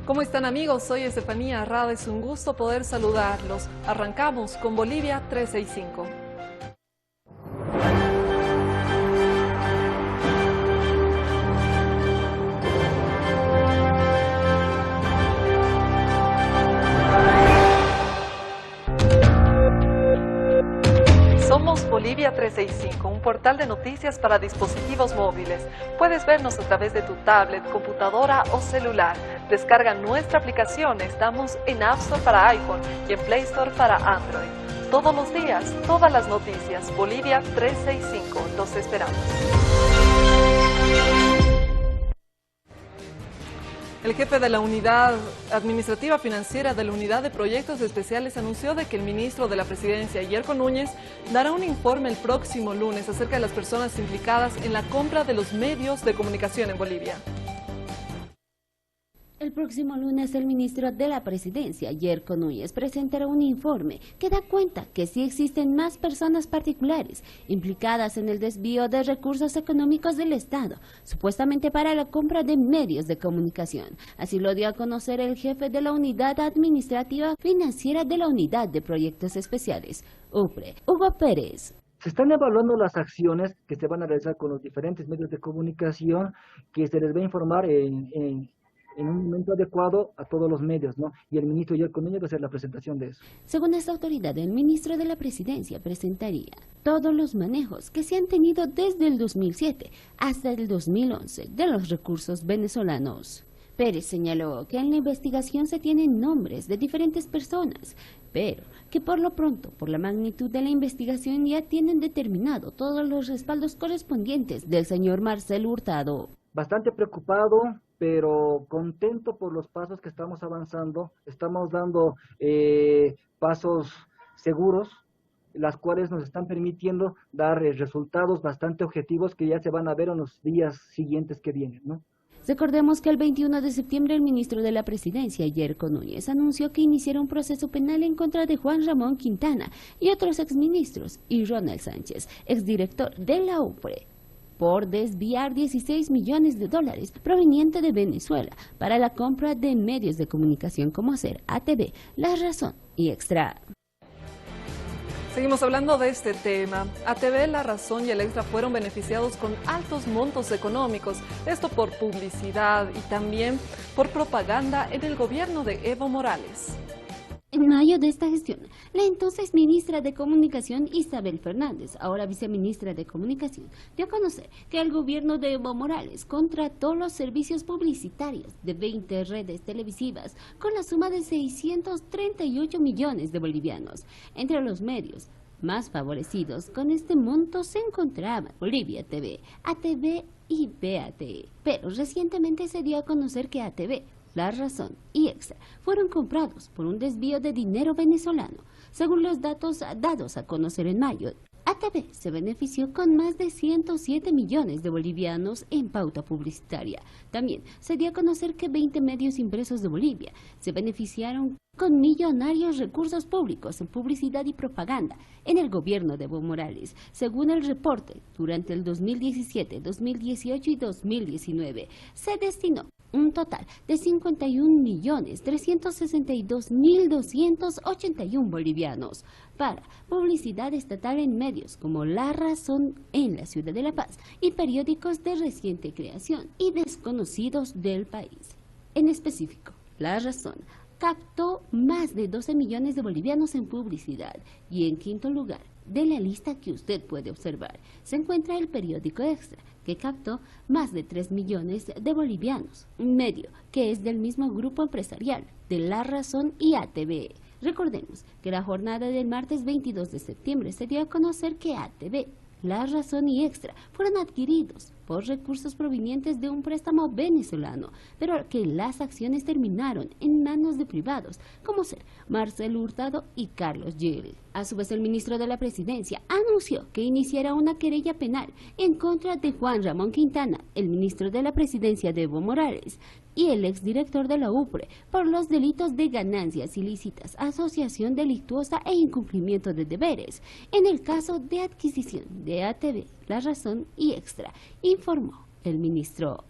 ¿Cómo están, amigos? Soy Estefanía Arrada, es un gusto poder saludarlos. Arrancamos con Bolivia 365. Somos Bolivia 365, un portal de noticias para dispositivos móviles. Puedes vernos a través de tu tablet, computadora o celular. Descarga nuestra aplicación, estamos en App Store para iPhone y en Play Store para Android. Todos los días, todas las noticias, Bolivia 365, los esperamos. El jefe de la Unidad Administrativa Financiera de la Unidad de Proyectos Especiales anunció de que el ministro de la Presidencia, Yerko Núñez, dará un informe el próximo lunes acerca de las personas implicadas en la compra de los medios de comunicación en Bolivia. El próximo lunes el ministro de la Presidencia, Yerko Núñez, presentará un informe que da cuenta que sí existen más personas particulares implicadas en el desvío de recursos económicos del Estado, supuestamente para la compra de medios de comunicación. Así lo dio a conocer el jefe de la Unidad Administrativa Financiera de la Unidad de Proyectos Especiales, UPRE, Hugo Pérez. Se están evaluando las acciones que se van a realizar con los diferentes medios de comunicación, que se les va a informar en un momento adecuado a todos los medios, ¿no? Y el ministro Yerko Núñez va a hacer la presentación de eso. Según esta autoridad, el ministro de la Presidencia presentaría todos los manejos que se han tenido desde el 2007 hasta el 2011 de los recursos venezolanos. Pérez señaló que en la investigación se tienen nombres de diferentes personas, pero que por lo pronto, por la magnitud de la investigación, ya tienen determinado todos los respaldos correspondientes del señor Marcelo Hurtado. Bastante preocupado, pero contento por los pasos que estamos avanzando. Estamos dando pasos seguros, las cuales nos están permitiendo dar resultados bastante objetivos que ya se van a ver en los días siguientes que vienen, ¿no? Recordemos que el 21 de septiembre el ministro de la Presidencia, Yerko Núñez, anunció que iniciará un proceso penal en contra de Juan Ramón Quintana y otros exministros, y Ronald Sánchez, exdirector de la UPRE, por desviar 16 millones de dólares provenientes de Venezuela para la compra de medios de comunicación como Hacer, ATV, La Razón y Extra. Seguimos hablando de este tema. ATV, La Razón y el Extra fueron beneficiados con altos montos económicos, esto por publicidad y también por propaganda en el gobierno de Evo Morales. En mayo de esta gestión, la entonces ministra de Comunicación, Isabel Fernández, ahora viceministra de Comunicación, dio a conocer que el gobierno de Evo Morales contrató los servicios publicitarios de 20 redes televisivas con la suma de 638 millones de bolivianos. Entre los medios más favorecidos con este monto se encontraban Bolivia TV, ATV y BATE. Pero recientemente se dio a conocer que ATV, La Razón y Extra fueron comprados por un desvío de dinero venezolano. Según los datos dados a conocer en mayo, ATV se benefició con más de 107 millones de bolivianos en pauta publicitaria. También se dio a conocer que 20 medios impresos de Bolivia se beneficiaron con millonarios recursos públicos en publicidad y propaganda en el gobierno de Evo Morales. Según el reporte, durante el 2017, 2018 y 2019 se destinó un total de 51.362.281 bolivianos para publicidad estatal en medios como La Razón en la ciudad de La Paz y periódicos de reciente creación y desconocidos del país. En específico, La Razón captó más de 12 millones de bolivianos en publicidad y en quinto lugar de la lista que usted puede observar se encuentra el periódico Extra, que captó más de 3 millones de bolivianos, un medio que es del mismo grupo empresarial de La Razón y ATV. Recordemos que la jornada del martes 22 de septiembre se dio a conocer que ATV, La Razón y Extra fueron adquiridos por recursos provenientes de un préstamo venezolano, pero que las acciones terminaron en manos de privados, como ser Marcelo Hurtado y Carlos Gil. A su vez, el ministro de la Presidencia anunció que iniciará una querella penal en contra de Juan Ramón Quintana, el ministro de la Presidencia de Evo Morales, y el exdirector de la UPRE por los delitos de ganancias ilícitas, asociación delictuosa e incumplimiento de deberes, en el caso de adquisición de ATV, La Razón y Extra, informó el ministro.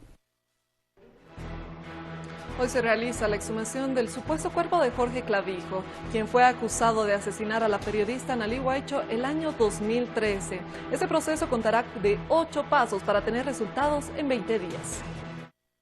Hoy se realiza la exhumación del supuesto cuerpo de Jorge Clavijo, quien fue acusado de asesinar a la periodista Analí Huaycho el año 2013. Este proceso contará de 8 pasos para tener resultados en 20 días.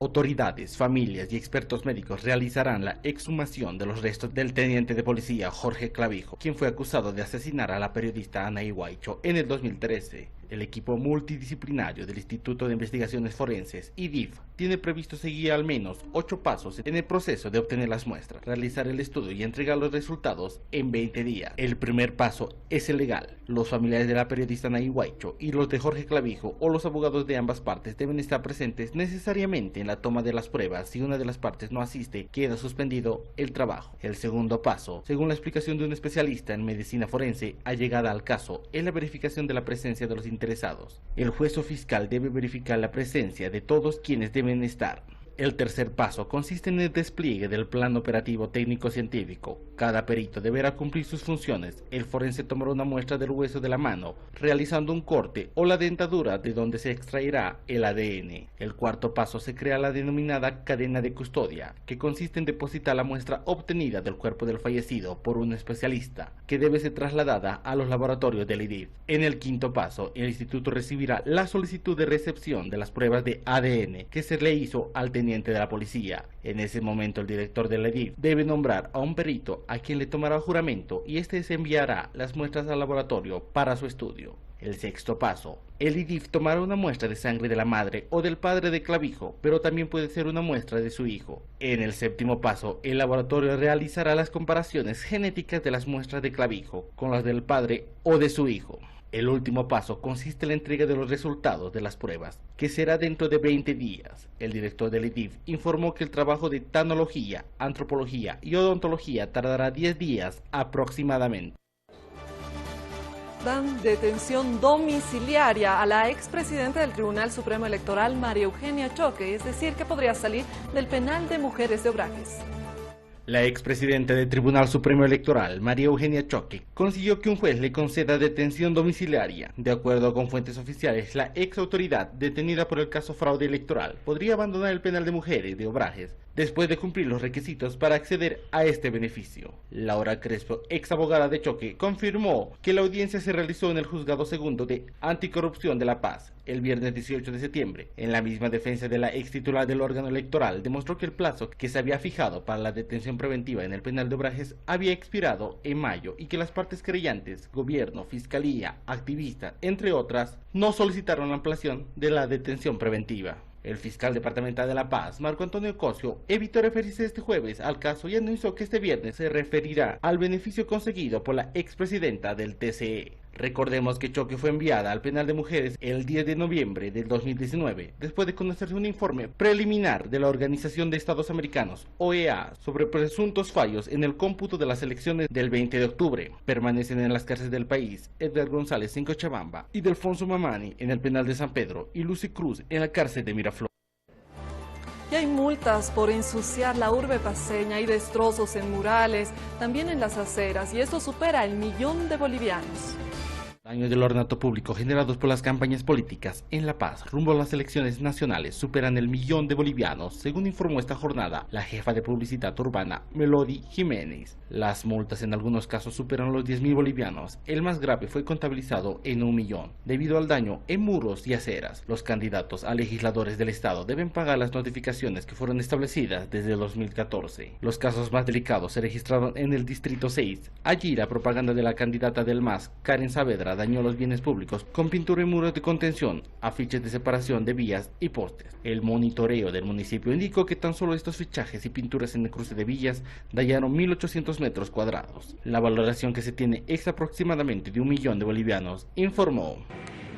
Autoridades, familias y expertos médicos realizarán la exhumación de los restos del teniente de policía Jorge Clavijo, quien fue acusado de asesinar a la periodista Analí Huaycho en el 2013. El equipo multidisciplinario del Instituto de Investigaciones Forenses, IDIF, tiene previsto seguir al menos 8 pasos en el proceso de obtener las muestras, realizar el estudio y entregar los resultados en 20 días. El primer paso es el legal. Los familiares de la periodista Analí Huaycho y los de Jorge Clavijo o los abogados de ambas partes deben estar presentes necesariamente en la toma de las pruebas. Si una de las partes no asiste, queda suspendido el trabajo. El segundo paso, según la explicación de un especialista en medicina forense allegada al caso, es la verificación de la presencia de los interesados. El juez o fiscal debe verificar la presencia de todos quienes deben estar. El tercer paso consiste en el despliegue del plan operativo técnico-científico. Cada perito deberá cumplir sus funciones. El forense tomará una muestra del hueso de la mano, realizando un corte o la dentadura de donde se extraerá el ADN. El cuarto paso se crea la denominada cadena de custodia, que consiste en depositar la muestra obtenida del cuerpo del fallecido por un especialista, que debe ser trasladada a los laboratorios del IDIF. En el quinto paso, el instituto recibirá la solicitud de recepción de las pruebas de ADN que se le hizo al teniente de la policía. En ese momento el director del IDIF debe nombrar a un perito a quien le tomará juramento y este se enviará las muestras al laboratorio para su estudio. El sexto paso, el IDIF tomará una muestra de sangre de la madre o del padre de Clavijo, pero también puede ser una muestra de su hijo. En el séptimo paso, el laboratorio realizará las comparaciones genéticas de las muestras de Clavijo con las del padre o de su hijo. El último paso consiste en la entrega de los resultados de las pruebas, que será dentro de 20 días. El director del IDIF informó que el trabajo de tanología, antropología y odontología tardará 10 días aproximadamente. Dan detención domiciliaria a la expresidenta del Tribunal Supremo Electoral, María Eugenia Choque, es decir, que podría salir del penal de mujeres de Obrajes. La expresidenta del Tribunal Supremo Electoral, María Eugenia Choque, consiguió que un juez le conceda detención domiciliaria. De acuerdo con fuentes oficiales, la ex autoridad, detenida por el caso fraude electoral, podría abandonar el penal de mujeres de Obrajes después de cumplir los requisitos para acceder a este beneficio. Laura Crespo, ex abogada de Choque, confirmó que la audiencia se realizó en el Juzgado Segundo de Anticorrupción de La Paz el viernes 18 de septiembre. En la misma defensa de la ex titular del órgano electoral, demostró que el plazo que se había fijado para la detención preventiva en el penal de Obrajes había expirado en mayo y que las partes querellantes, gobierno, fiscalía, activistas, entre otras, no solicitaron la ampliación de la detención preventiva. El fiscal departamental de La Paz, Marco Antonio Cosio, evitó referirse este jueves al caso y anunció que este viernes se referirá al beneficio conseguido por la expresidenta del TCE. Recordemos que Choque fue enviada al penal de mujeres el 10 de noviembre del 2019, después de conocerse un informe preliminar de la Organización de Estados Americanos, OEA, sobre presuntos fallos en el cómputo de las elecciones del 20 de octubre. Permanecen en las cárceles del país Edgar González en Cochabamba y Delfonso Mamani en el penal de San Pedro y Lucy Cruz en la cárcel de Miraflores. Y hay multas por ensuciar la urbe paceña y destrozos en murales, también en las aceras, y esto supera el 1.000.000 de bolivianos. Daños del ornato público generados por las campañas políticas en La Paz rumbo a las elecciones nacionales superan el 1.000.000 de bolivianos, según informó esta jornada la jefa de publicidad urbana, Melody Jiménez. Las multas en algunos casos superan los 10.000 bolivianos. El más grave fue contabilizado en 1.000.000, debido al daño en muros y aceras. Los candidatos a legisladores del estado deben pagar las notificaciones que fueron establecidas desde el 2014. Los casos más delicados se registraron en el Distrito 6. Allí la propaganda de la candidata del MAS, Karen Saavedra, dañó los bienes públicos con pintura y muros de contención, afiches de separación de vías y postes. El monitoreo del municipio indicó que tan solo estos fichajes y pinturas en el cruce de vías dañaron 1.800 metros cuadrados. La valoración que se tiene es aproximadamente de 1.000.000 de bolivianos, informó.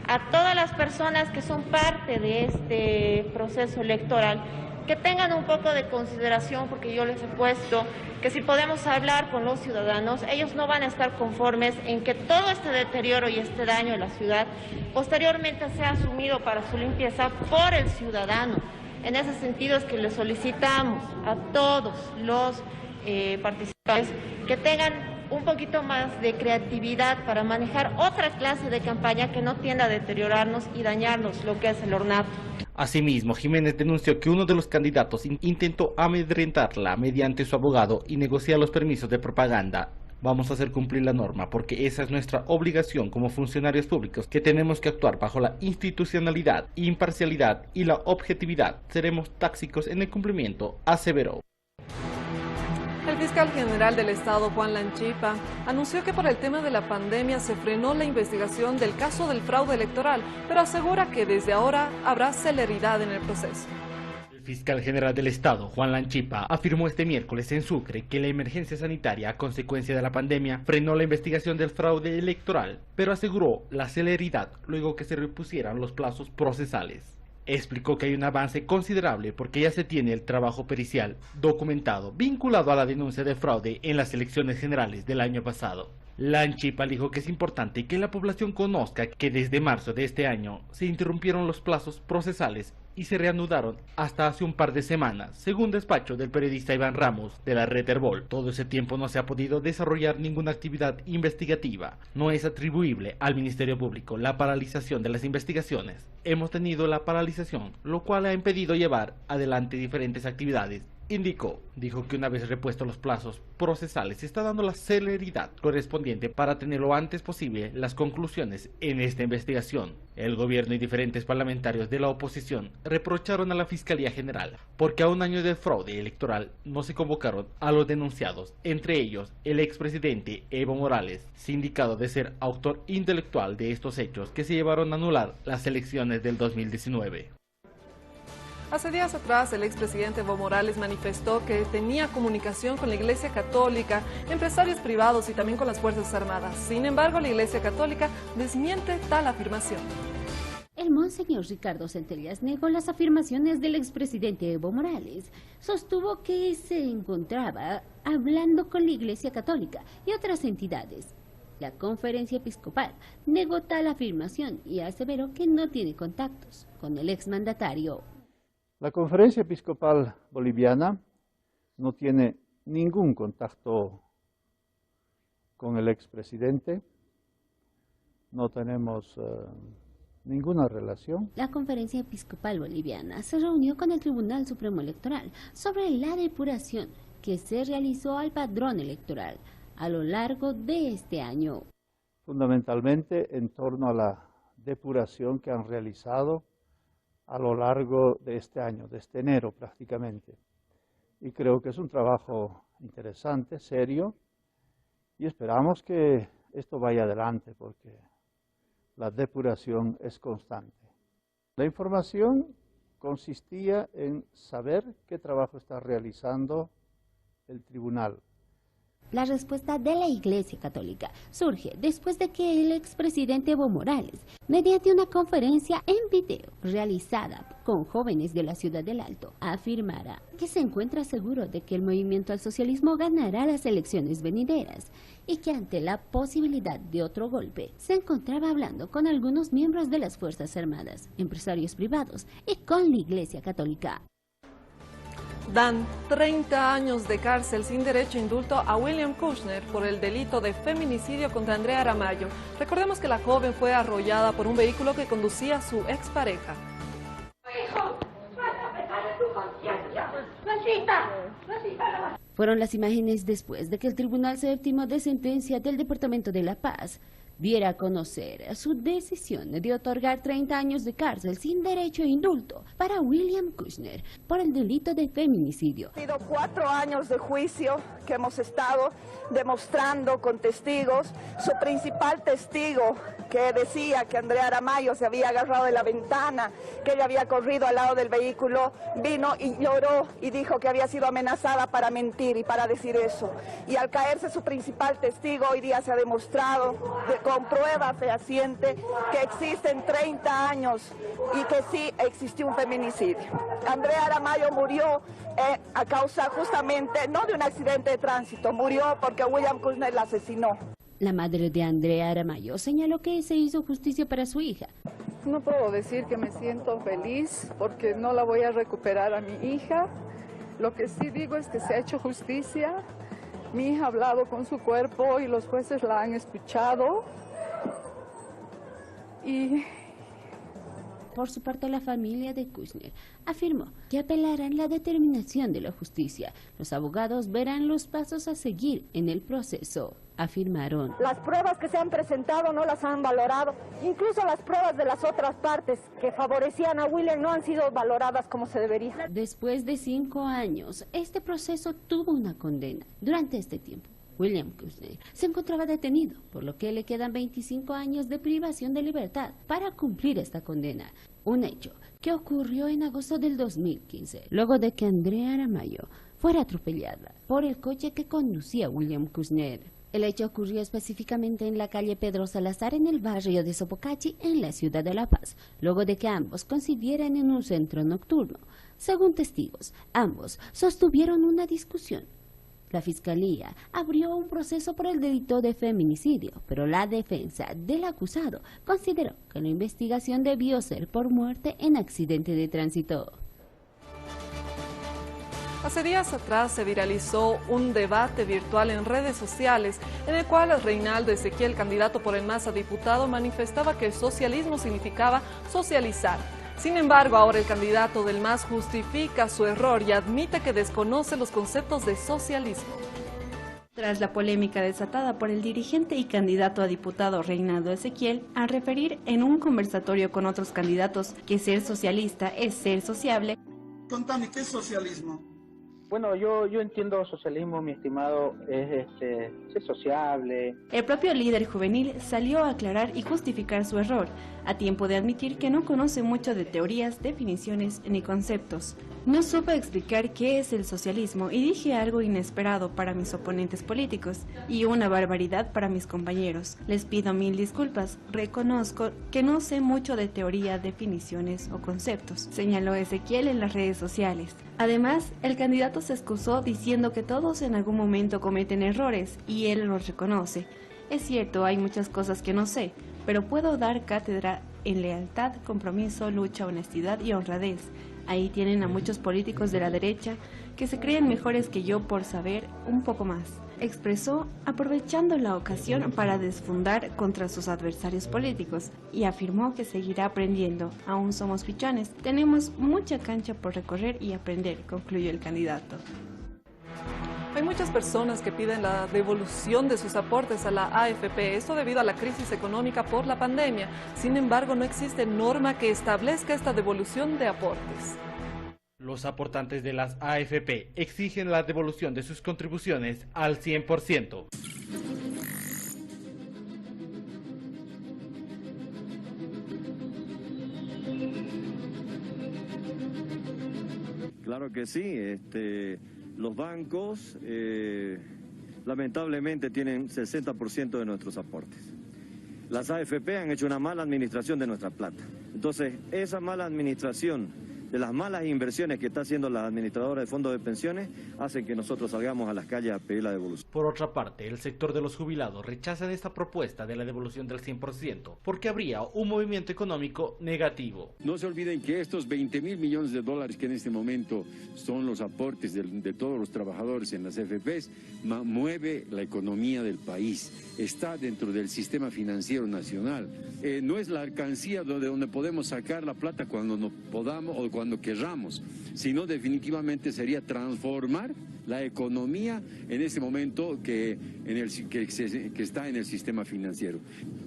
A todas las personas que son parte de este proceso electoral, que tengan un poco de consideración, porque yo les he puesto que si podemos hablar con los ciudadanos, ellos no van a estar conformes en que todo este deterioro y este daño en la ciudad posteriormente sea asumido para su limpieza por el ciudadano. En ese sentido es que les solicitamos a todos los participantes que tengan un poquito más de creatividad para manejar otra clase de campaña que no tienda a deteriorarnos y dañarnos lo que es el ornato. Asimismo, Jiménez denunció que uno de los candidatos intentó amedrentarla mediante su abogado y negociar los permisos de propaganda. Vamos a hacer cumplir la norma porque esa es nuestra obligación como funcionarios públicos, que tenemos que actuar bajo la institucionalidad, imparcialidad y la objetividad. Seremos tácticos en el cumplimiento, aseveró. El fiscal general del Estado, Juan Lanchipa, anunció que por el tema de la pandemia se frenó la investigación del caso del fraude electoral, pero asegura que desde ahora habrá celeridad en el proceso. El fiscal general del Estado, Juan Lanchipa, afirmó este miércoles en Sucre que la emergencia sanitaria a consecuencia de la pandemia frenó la investigación del fraude electoral, pero aseguró la celeridad luego que se repusieran los plazos procesales. Explicó que hay un avance considerable porque ya se tiene el trabajo pericial documentado vinculado a la denuncia de fraude en las elecciones generales del año pasado. Lanchipa dijo que es importante que la población conozca que desde marzo de este año se interrumpieron los plazos procesales y se reanudaron hasta hace un par de semanas, según despacho del periodista Iván Ramos de la red Herbol. Todo ese tiempo no se ha podido desarrollar ninguna actividad investigativa. No es atribuible al Ministerio Público la paralización de las investigaciones. Hemos tenido la paralización, lo cual ha impedido llevar adelante diferentes actividades. Dijo que una vez repuestos los plazos procesales se está dando la celeridad correspondiente para tener lo antes posible las conclusiones en esta investigación. El gobierno y diferentes parlamentarios de la oposición reprocharon a la Fiscalía General porque a un año del fraude electoral no se convocaron a los denunciados, entre ellos el expresidente Evo Morales, sindicado de ser autor intelectual de estos hechos que se llevaron a anular las elecciones del 2019. Hace días atrás, el expresidente Evo Morales manifestó que tenía comunicación con la Iglesia Católica, empresarios privados y también con las Fuerzas Armadas. Sin embargo, la Iglesia Católica desmiente tal afirmación. El monseñor Ricardo Centellas negó las afirmaciones del expresidente Evo Morales. Sostuvo que se encontraba hablando con la Iglesia Católica y otras entidades. La Conferencia Episcopal negó tal afirmación y aseveró que no tiene contactos con el exmandatario. La Conferencia Episcopal Boliviana no tiene ningún contacto con el expresidente, no tenemos ninguna relación. La Conferencia Episcopal Boliviana se reunió con el Tribunal Supremo Electoral sobre la depuración que se realizó al padrón electoral a lo largo de este año. Fundamentalmente en torno a la depuración que han realizado a lo largo de este año, de este enero prácticamente. Y creo que es un trabajo interesante, serio, y esperamos que esto vaya adelante porque la depuración es constante. La información consistía en saber qué trabajo está realizando el tribunal. La respuesta de la Iglesia Católica surge después de que el expresidente Evo Morales, mediante una conferencia en video realizada con jóvenes de la Ciudad del Alto, afirmara que se encuentra seguro de que el movimiento al socialismo ganará las elecciones venideras y que ante la posibilidad de otro golpe se encontraba hablando con algunos miembros de las Fuerzas Armadas, empresarios privados y con la Iglesia Católica. Dan 30 años de cárcel sin derecho a indulto a William Kushner por el delito de feminicidio contra Andrea Aramayo. Recordemos que la joven fue arrollada por un vehículo que conducía su expareja. Fueron las imágenes después de que el Tribunal Séptimo de Sentencia del Departamento de La Paz diera a conocer su decisión de otorgar 30 años de cárcel sin derecho a indulto para William Kushner por el delito de feminicidio. Ha sido 4 años de juicio que hemos estado demostrando con testigos. Su principal testigo, que decía que Andrea Aramayo se había agarrado de la ventana, que ella había corrido al lado del vehículo, vino y lloró y dijo que había sido amenazada para mentir y para decir eso. Y al caerse su principal testigo, hoy día se ha demostrado con prueba fehaciente que existen 30 años y que sí existió un feminicidio. Andrea Aramayo murió a causa justamente, no de un accidente de tránsito, murió porque William Kushner la asesinó. La madre de Andrea Aramayo señaló que se hizo justicia para su hija. No puedo decir que me siento feliz porque no la voy a recuperar a mi hija. Lo que sí digo es que se ha hecho justicia. Mi hija ha hablado con su cuerpo y los jueces la han escuchado. Y Por su parte, la familia de Kushner afirmó que apelarán la determinación de la justicia. Los abogados verán los pasos a seguir en el proceso, afirmaron. Las pruebas que se han presentado no las han valorado, incluso las pruebas de las otras partes que favorecían a William no han sido valoradas como se debería. Después de 5 años, este proceso tuvo una condena. Durante este tiempo, William Kushner se encontraba detenido, por lo que le quedan 25 años de privación de libertad para cumplir esta condena. Un hecho que ocurrió en agosto del 2015, luego de que Andrea Aramayo fuera atropellada por el coche que conducía William Kushner. El hecho ocurrió específicamente en la calle Pedro Salazar, en el barrio de Sopocachi, en la ciudad de La Paz, luego de que ambos coincidieran en un centro nocturno. Según testigos, ambos sostuvieron una discusión. La Fiscalía abrió un proceso por el delito de feminicidio, pero la defensa del acusado consideró que la investigación debió ser por muerte en accidente de tránsito. Hace días atrás se viralizó un debate virtual en redes sociales en el cual Reinaldo Ezequiel, candidato por el MAS a diputado, manifestaba que el socialismo significaba socializar. Sin embargo, ahora el candidato del MAS justifica su error y admite que desconoce los conceptos de socialismo. Tras la polémica desatada por el dirigente y candidato a diputado Reinaldo Ezequiel, al referir en un conversatorio con otros candidatos que ser socialista es ser sociable. Contame, ¿qué es socialismo? Bueno, yo entiendo socialismo, mi estimado, es ser sociable. El propio líder juvenil salió a aclarar y justificar su error, a tiempo de admitir que no conoce mucho de teorías, definiciones ni conceptos. No supe explicar qué es el socialismo y dije algo inesperado para mis oponentes políticos y una barbaridad para mis compañeros. Les pido 1000 disculpas, reconozco que no sé mucho de teoría, definiciones o conceptos, señaló Ezequiel en las redes sociales. Además, el candidato se excusó diciendo que todos en algún momento cometen errores y él los reconoce. Es cierto, hay muchas cosas que no sé, pero puedo dar cátedra en lealtad, compromiso, lucha, honestidad y honradez. Ahí tienen a muchos políticos de la derecha que se creen mejores que yo por saber un poco más, expresó aprovechando la ocasión para desfundar contra sus adversarios políticos y afirmó que seguirá aprendiendo. Aún somos pichones, tenemos mucha cancha por recorrer y aprender, concluyó el candidato. Hay muchas personas que piden la devolución de sus aportes a la AFP, esto debido a la crisis económica por la pandemia. Sin embargo, no existe norma que establezca esta devolución de aportes. Los aportantes de las AFP exigen la devolución de sus contribuciones al 100%. Claro que sí, los bancos lamentablemente tienen 60% de nuestros aportes. Las AFP han hecho una mala administración de nuestra plata. Entonces, esa mala administración de las malas inversiones que está haciendo la administradora de fondos de pensiones hacen que nosotros salgamos a las calles a pedir la devolución. Por otra parte, el sector de los jubilados rechaza esta propuesta de la devolución del 100% porque habría un movimiento económico negativo. No se olviden que estos 20.000 millones de dólares que en este momento son los aportes de todos los trabajadores en las AFPs, mueve la economía del país, está dentro del sistema financiero nacional. No es la alcancía donde podemos sacar la plata cuando no podamos o cuando querramos, sino definitivamente sería transformar la economía en ese momento que está en el sistema financiero.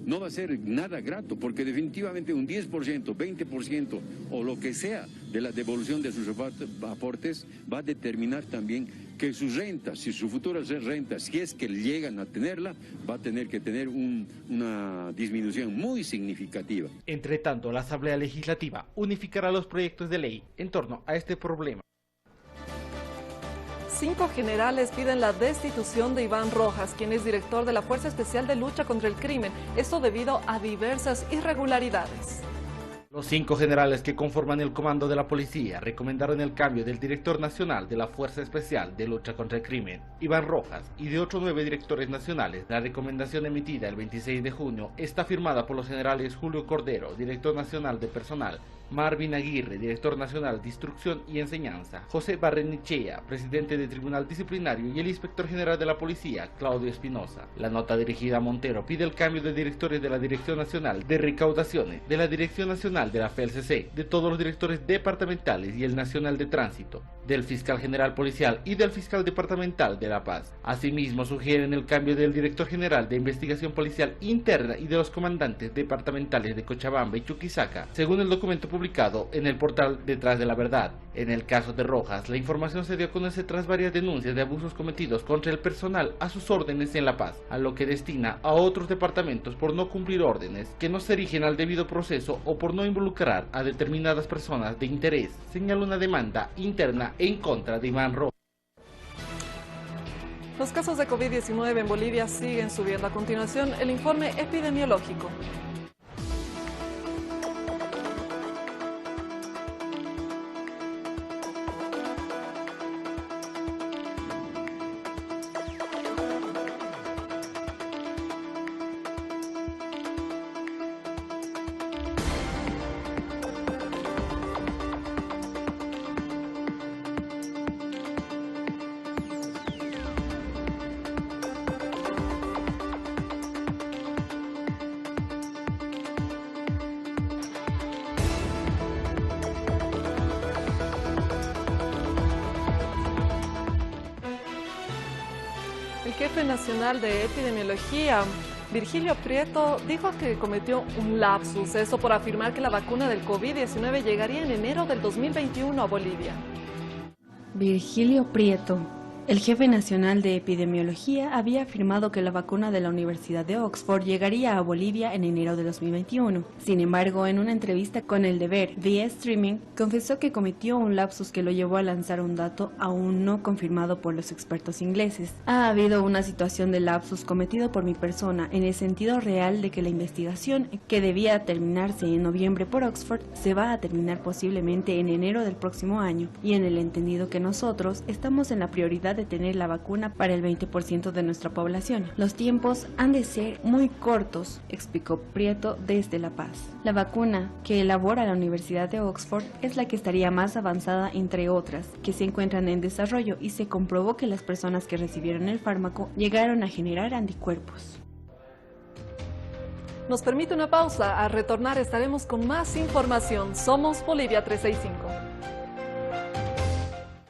No va a ser nada grato, porque definitivamente un 10%, 20% o lo que sea de la devolución de sus aportes va a determinar también que sus rentas, si sus futuras rentas, si es que llegan a tenerla, va a tener que tener una disminución muy significativa. Entre tanto, la Asamblea Legislativa unificará los proyectos de ley en torno a este problema. 5 generales piden la destitución de Iván Rojas, quien es director de la Fuerza Especial de Lucha contra el Crimen, esto debido a diversas irregularidades. Los 5 generales que conforman el comando de la policía recomendaron el cambio del director nacional de la Fuerza Especial de Lucha contra el Crimen, Iván Rojas, y de otros 9 directores nacionales. La recomendación emitida el 26 de junio está firmada por los generales Julio Cordero, director nacional de personal, Marvin Aguirre, director nacional de Instrucción y Enseñanza, José Barrenechea, presidente del Tribunal Disciplinario, y el inspector general de la Policía, Claudio Espinosa. La nota dirigida a Montero pide el cambio de directores de la Dirección Nacional de Recaudaciones, de la Dirección Nacional de la FELCC, de todos los directores departamentales y el Nacional de Tránsito, del fiscal general policial y del fiscal departamental de La Paz. Asimismo, sugieren el cambio del director general de Investigación Policial Interna y de los comandantes departamentales de Cochabamba y Chuquisaca, según el documento publicado en el portal Detrás de la Verdad. En el caso de Rojas, la información se dio a conocer tras varias denuncias de abusos cometidos contra el personal a sus órdenes en La Paz, a lo que destina a otros departamentos por no cumplir órdenes que no se rigen al debido proceso o por no involucrar a determinadas personas de interés, señala una demanda interna en contra de Iván Rojas. Los casos de COVID-19 en Bolivia siguen subiendo. A continuación, el informe epidemiológico. El jefe nacional de epidemiología, Virgilio Prieto, dijo que cometió un lapsus, eso por afirmar que la vacuna del COVID-19 llegaría en enero del 2021 a Bolivia. Virgilio Prieto, el jefe nacional de epidemiología, había afirmado que la vacuna de la Universidad de Oxford llegaría a Bolivia en enero de 2021. Sin embargo, en una entrevista con El Deber vía streaming, confesó que cometió un lapsus que lo llevó a lanzar un dato aún no confirmado por los expertos ingleses. Ha habido una situación de lapsus cometido por mi persona en el sentido real de que la investigación, que debía terminarse en noviembre por Oxford, se va a terminar posiblemente en enero del próximo año, y en el entendido que nosotros estamos en la prioridad de tener la vacuna para el 20% de nuestra población. Los tiempos han de ser muy cortos, explicó Prieto desde La Paz. La vacuna que elabora la Universidad de Oxford es la que estaría más avanzada entre otras, que se encuentran en desarrollo, y se comprobó que las personas que recibieron el fármaco llegaron a generar anticuerpos. Nos permite una pausa. Al retornar estaremos con más información. Somos Bolivia 365.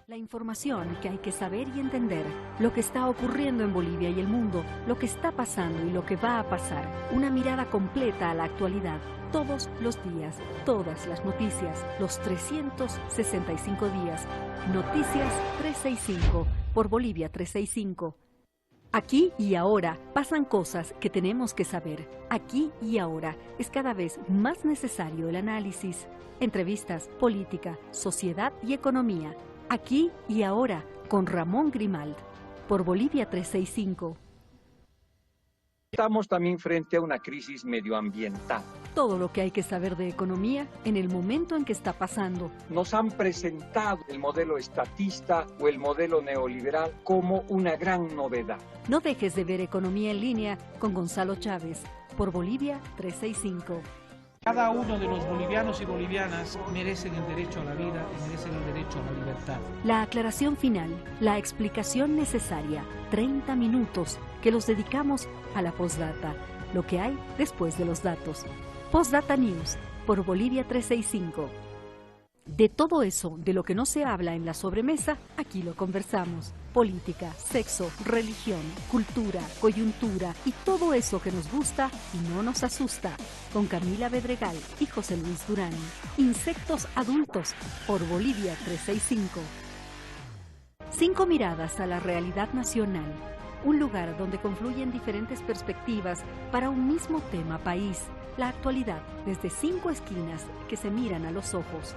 La información que hay que saber y entender, lo que está ocurriendo en Bolivia y el mundo, lo que está pasando y lo que va a pasar, una mirada completa a la actualidad, todos los días, todas las noticias, los 365 días, Noticias 365, por Bolivia 365. Aquí y ahora pasan cosas que tenemos que saber. Aquí y ahora es cada vez más necesario el análisis, entrevistas, política, sociedad y economía. Aquí y ahora, con Ramón Grimald, por Bolivia 365. Estamos también frente a una crisis medioambiental. Todo lo que hay que saber de economía en el momento en que está pasando. Nos han presentado el modelo estatista o el modelo neoliberal como una gran novedad. No dejes de ver Economía en Línea con Gonzalo Chávez, por Bolivia 365. Cada uno de los bolivianos y bolivianas merecen el derecho a la vida y merecen el derecho a la libertad. La aclaración final, la explicación necesaria, 30 minutos que los dedicamos a la postdata, lo que hay después de los datos. Postdata News, por Bolivia 365. De todo eso, de lo que no se habla en la sobremesa, aquí lo conversamos. Política, sexo, religión, cultura, coyuntura y todo eso que nos gusta y no nos asusta. Con Camila Bedregal y José Luis Durán. Insectos adultos, por Bolivia 365. 5 miradas a la realidad nacional. Un lugar donde confluyen diferentes perspectivas para un mismo tema país. La actualidad desde 5 esquinas que se miran a los ojos.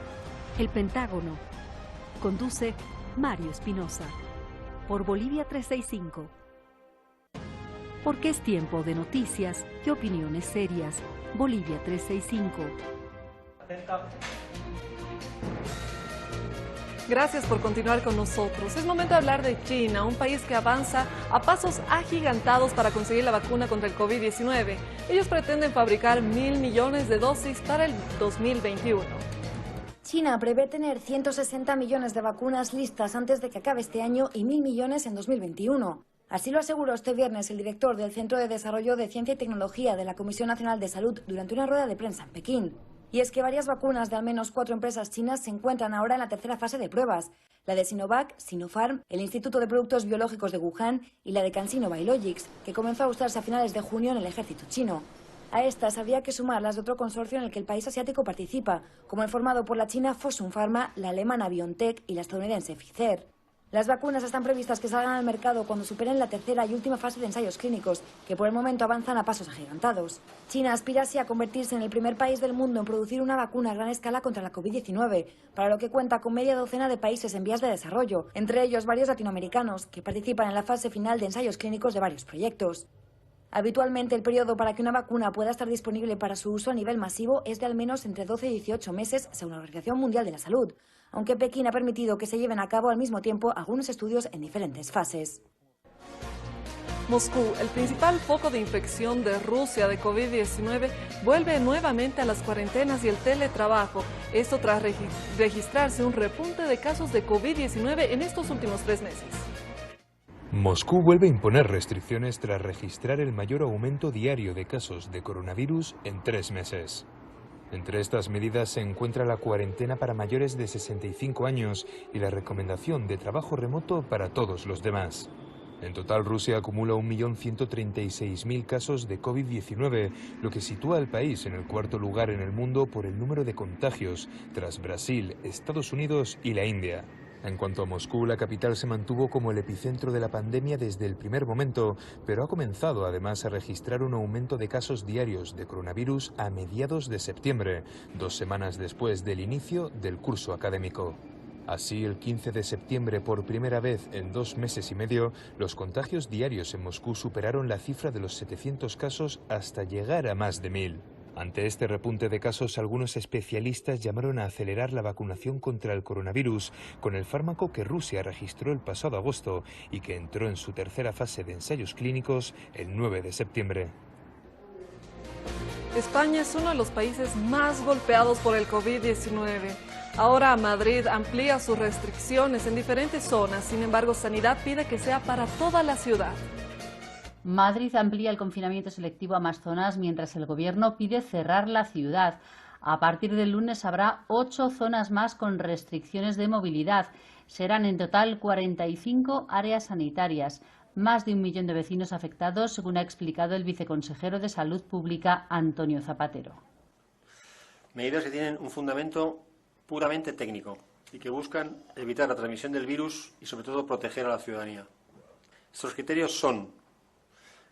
El Pentágono. Conduce Mario Espinosa. Por Bolivia 365. Porque es tiempo de noticias y opiniones serias. Bolivia 365. Gracias por continuar con nosotros. Es momento de hablar de China, un país que avanza a pasos agigantados para conseguir la vacuna contra el COVID-19. Ellos pretenden fabricar 1.000 millones de dosis para el 2021. China prevé tener 160 millones de vacunas listas antes de que acabe este año y 1.000 millones en 2021. Así lo aseguró este viernes el director del Centro de Desarrollo de Ciencia y Tecnología de la Comisión Nacional de Salud durante una rueda de prensa en Pekín. Y es que varias vacunas de al menos 4 empresas chinas se encuentran ahora en la tercera fase de pruebas. La de Sinovac, Sinopharm, el Instituto de Productos Biológicos de Wuhan y la de CanSino Biologics, que comenzó a usarse a finales de junio en el ejército chino. A estas habría que sumar las de otro consorcio en el que el país asiático participa, como el formado por la china Fosun Pharma, la alemana BioNTech y la estadounidense Pfizer. Las vacunas están previstas que salgan al mercado cuando superen la tercera y última fase de ensayos clínicos, que por el momento avanzan a pasos agigantados. China aspira así a convertirse en el primer país del mundo en producir una vacuna a gran escala contra la COVID-19, para lo que cuenta con media docena de países en vías de desarrollo, entre ellos varios latinoamericanos, que participan en la fase final de ensayos clínicos de varios proyectos. Habitualmente el periodo para que una vacuna pueda estar disponible para su uso a nivel masivo es de al menos entre 12 y 18 meses, según la Organización Mundial de la Salud, aunque Pekín ha permitido que se lleven a cabo al mismo tiempo algunos estudios en diferentes fases. Moscú, el principal foco de infección de Rusia de COVID-19, vuelve nuevamente a las cuarentenas y el teletrabajo. Esto tras registrarse un repunte de casos de COVID-19 en estos últimos 3 meses. Moscú vuelve a imponer restricciones tras registrar el mayor aumento diario de casos de coronavirus en 3 meses. Entre estas medidas se encuentra la cuarentena para mayores de 65 años y la recomendación de trabajo remoto para todos los demás. En total, Rusia acumula 1.136.000 casos de COVID-19, lo que sitúa al país en el 4º lugar en el mundo por el número de contagios, tras Brasil, Estados Unidos y la India. En cuanto a Moscú, la capital se mantuvo como el epicentro de la pandemia desde el primer momento, pero ha comenzado además a registrar un aumento de casos diarios de coronavirus a mediados de septiembre, 2 semanas después del inicio del curso académico. Así, el 15 de septiembre, por primera vez en 2 meses y medio, los contagios diarios en Moscú superaron la cifra de los 700 casos hasta llegar a más de 1.000. Ante este repunte de casos, algunos especialistas llamaron a acelerar la vacunación contra el coronavirus con el fármaco que Rusia registró el pasado agosto y que entró en su tercera fase de ensayos clínicos el 9 de septiembre. España es uno de los países más golpeados por el COVID-19. Ahora Madrid amplía sus restricciones en diferentes zonas, sin embargo, Sanidad pide que sea para toda la ciudad. Madrid amplía el confinamiento selectivo a más zonas, mientras el Gobierno pide cerrar la ciudad. A partir del lunes habrá 8 zonas más con restricciones de movilidad. Serán en total 45 áreas sanitarias. Más de 1 millón de vecinos afectados, según ha explicado el viceconsejero de Salud Pública, Antonio Zapatero. Medidas que tienen un fundamento puramente técnico y que buscan evitar la transmisión del virus y, sobre todo, proteger a la ciudadanía. Estos criterios son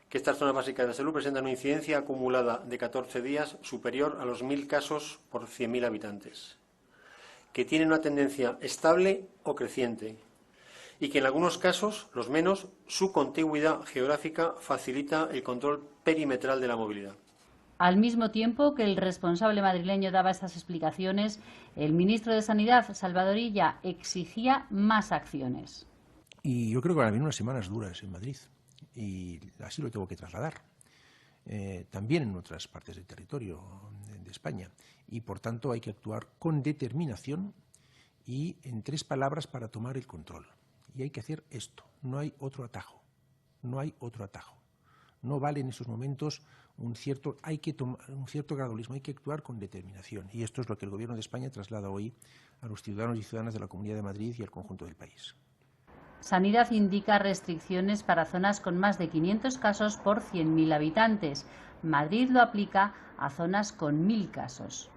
que estas zonas básicas de salud presentan una incidencia acumulada de 14 días superior a los 1.000 casos por 100.000 habitantes, que tienen una tendencia estable o creciente y que en algunos casos, los menos, su contigüidad geográfica facilita el control perimetral de la movilidad. Al mismo tiempo que el responsable madrileño daba estas explicaciones, el ministro de Sanidad, Salvador Illa, exigía más acciones. Y yo creo que van a venir unas semanas duras en Madrid. Y así lo tengo que trasladar, también en otras partes del territorio de España. Y, por tanto, hay que actuar con determinación y en 3 palabras para tomar el control. Y hay que hacer esto, no hay otro atajo, no hay otro atajo. No vale en esos momentos un cierto gradualismo, hay que actuar con determinación. Y esto es lo que el Gobierno de España traslada hoy a los ciudadanos y ciudadanas de la Comunidad de Madrid y al conjunto del país. Sanidad indica restricciones para zonas con más de 500 casos por 100.000 habitantes. Madrid lo aplica a zonas con 1.000 casos.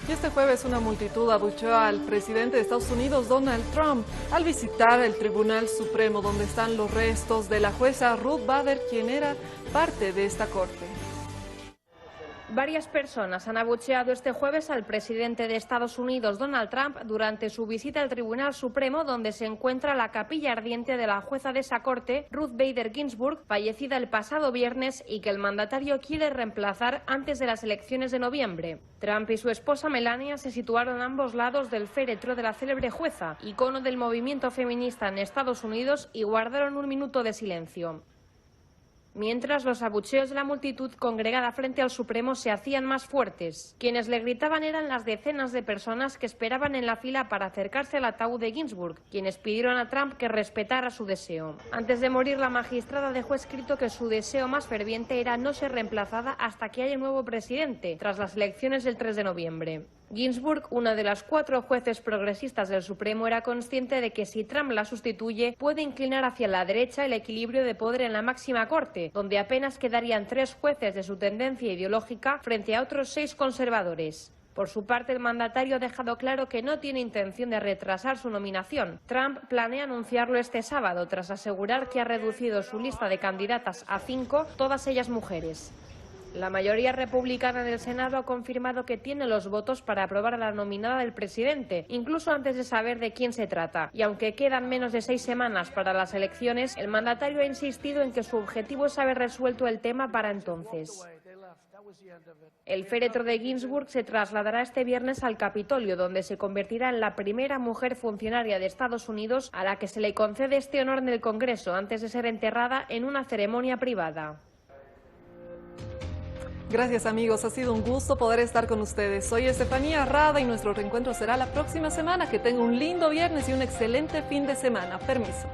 Y este jueves una multitud abucheó al presidente de Estados Unidos, Donald Trump, al visitar el Tribunal Supremo, donde están los restos de la jueza Ruth Bader, quien era parte de esta corte. Varias personas han abucheado este jueves al presidente de Estados Unidos, Donald Trump, durante su visita al Tribunal Supremo, donde se encuentra la capilla ardiente de la jueza de esa corte, Ruth Bader Ginsburg, fallecida el pasado viernes y que el mandatario quiere reemplazar antes de las elecciones de noviembre. Trump y su esposa Melania se situaron a ambos lados del féretro de la célebre jueza, icono del movimiento feminista en Estados Unidos, y guardaron un minuto de silencio. mientras los abucheos de la multitud congregada frente al Supremo se hacían más fuertes. Quienes le gritaban eran las decenas de personas que esperaban en la fila para acercarse al ataúd de Ginsburg, quienes pidieron a Trump que respetara su deseo. Antes de morir, la magistrada dejó escrito que su deseo más ferviente era no ser reemplazada hasta que haya un nuevo presidente, tras las elecciones del 3 de noviembre. Ginsburg, una de las 4 jueces progresistas del Supremo, era consciente de que si Trump la sustituye, puede inclinar hacia la derecha el equilibrio de poder en la máxima corte, donde apenas quedarían 3 jueces de su tendencia ideológica frente a otros 6 conservadores. Por su parte, el mandatario ha dejado claro que no tiene intención de retrasar su nominación. Trump planea anunciarlo este sábado, tras asegurar que ha reducido su lista de candidatas a 5, todas ellas mujeres. La mayoría republicana del Senado ha confirmado que tiene los votos para aprobar a la nominada del presidente, incluso antes de saber de quién se trata. Y aunque quedan menos de 6 semanas para las elecciones, el mandatario ha insistido en que su objetivo es haber resuelto el tema para entonces. El féretro de Ginsburg se trasladará este viernes al Capitolio, donde se convertirá en la primera mujer funcionaria de Estados Unidos a la que se le concede este honor en el Congreso, antes de ser enterrada en una ceremonia privada. Gracias amigos, ha sido un gusto poder estar con ustedes. Soy Estefanía Rada y nuestro reencuentro será la próxima semana. Que tengan un lindo viernes y un excelente fin de semana. Permiso.